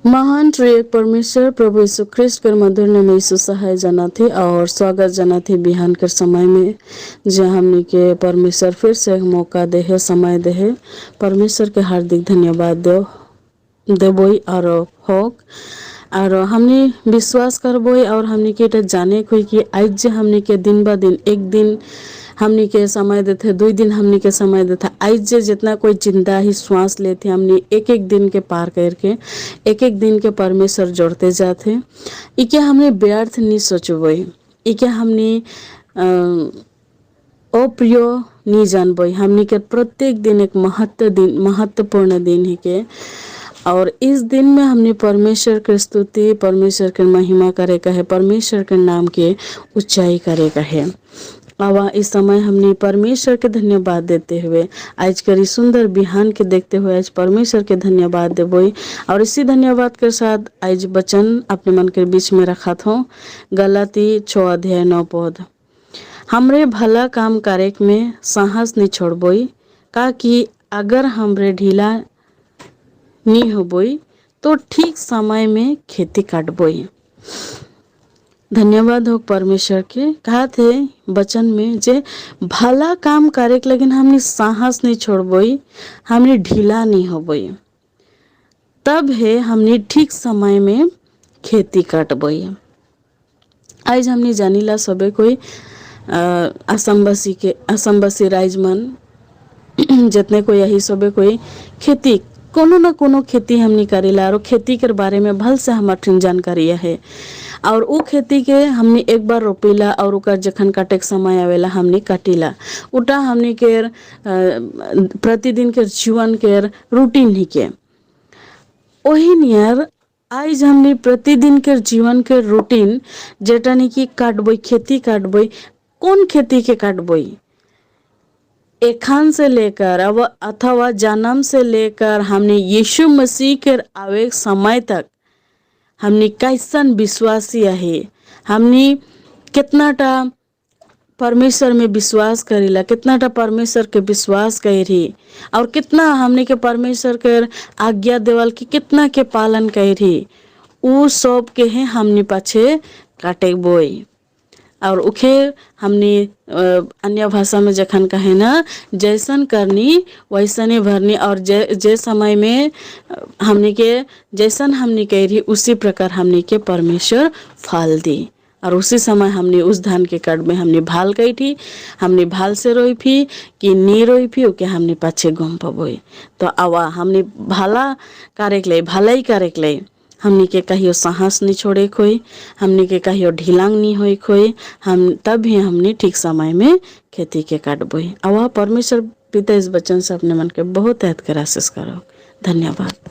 महान त्रिएक परमेश्वर प्रभु यीशु ख्रिस्ट कर मधुर नाम यीशु सहाय जाना थे और स्वागत जाना थे बिहान कर समय में जहाँ हमने के परमेश्वर फिर से एक मौका दे है, समय दे है। परमेश्वर के हार्दिक धन्यवाद देबोई और होक और हमने विश्वास करबोई और हमने के जाने कोई कि आज जे हमने के दिन ब दिन एक दिन हमने के समय देते 2 दिन हमने के समय देता आज जे जितना कोई जिंदा ही श्वास लेते हमने एक एक दिन के पार करके एक एक दिन के परमेश्वर जोड़ते जाते इके हमने व्यर्थ नहीं सोचबोई इके हमने अप्रिय नहीं जानबोई हमने के प्रत्येक दिन एक महत्वपूर्ण दिन है के और इस दिन में हमने परमेश्वर की स्तुति परमेश्वर की महिमा करे का है परमेश्वर के नाम के ऊंचाई करे का है। आवा इस समय हमने परमेश्वर के धन्यवाद देते हुए आज करी सुंदर बिहान के देखते हुए आज परमेश्वर के धन्यवाद देबोई और इसी धन्यवाद के साथ आज वचन अपने मन के बीच में रखा था। गलाती 6:9 हमरे भला काम करे में साहस नहीं छोड़बोई का कि अगर हमरे ढीला नहीं होबोई तो ठीक समय में खेती काटबोई। धन्यवाद हो परमेश्वर के कहा थे वचन में जे भला काम करे के लेकिन हमने साहस नहीं छोड़बोई हमने ढीला नहीं होबोई तब है हमने ठीक समय में खेती काटबोई। आज हमने जानीला सबे कोई असंबसी राइजमन जितने कोई यही सबे कोई खेती कोनो न कोनो खेती हमने करेला और खेती के बारे में भल से हमारे जानकारी है और वो खेती के हमने एक बार रोपेला और ओकर जखन काटे के समय आवेला हमने काटिला उटा हमने के प्रतिदिन के जीवन के रूटीन ही के वही नियर आज हमने प्रतिदिन के जीवन के रूटीन जेटा नहीं कि काटबोई खेती काटबोई कौन खेती के काटबोई एखान से लेकर अब अथवा जन्म से लेकर हमने यीशु मसीह के आवे समय तक हमने कैसन विश्वासी है हमने कितनाटा परमेश्वर में विश्वास करेला कितनाटा परमेश्वर के विश्वास करी और कितना हमने के परमेश्वर के आज्ञा देवल की कितना के पालन करी उ सब के हैं हमने पाछे काटे बोई और उखे हमने अन्य भाषा में जखन कहे ना जैसन करनी वैसने भरनी और जे समय में हमने के जैसन हमने करी उसी प्रकार हमने के परमेश्वर फल दी और उसी समय हमने उस धान के कड़ में हमने भाल गई थी हमने भाल से रोई थी कि नी रोई थी ओके हमने पाछे घूम पबोई तो आवा हमने भाला करे के लिए भलाई करे के लिए हमने के कहियो साहस नहीं छोड़े खोई हमने के कहियो ढीलांग नहीं होई खोई हम तब ही हमने ठीक समय में खेती के काटबोई आवा परमेश्वर पिता इस वचन से अपने मन के बहुत याद कर आशीष करो। धन्यवाद।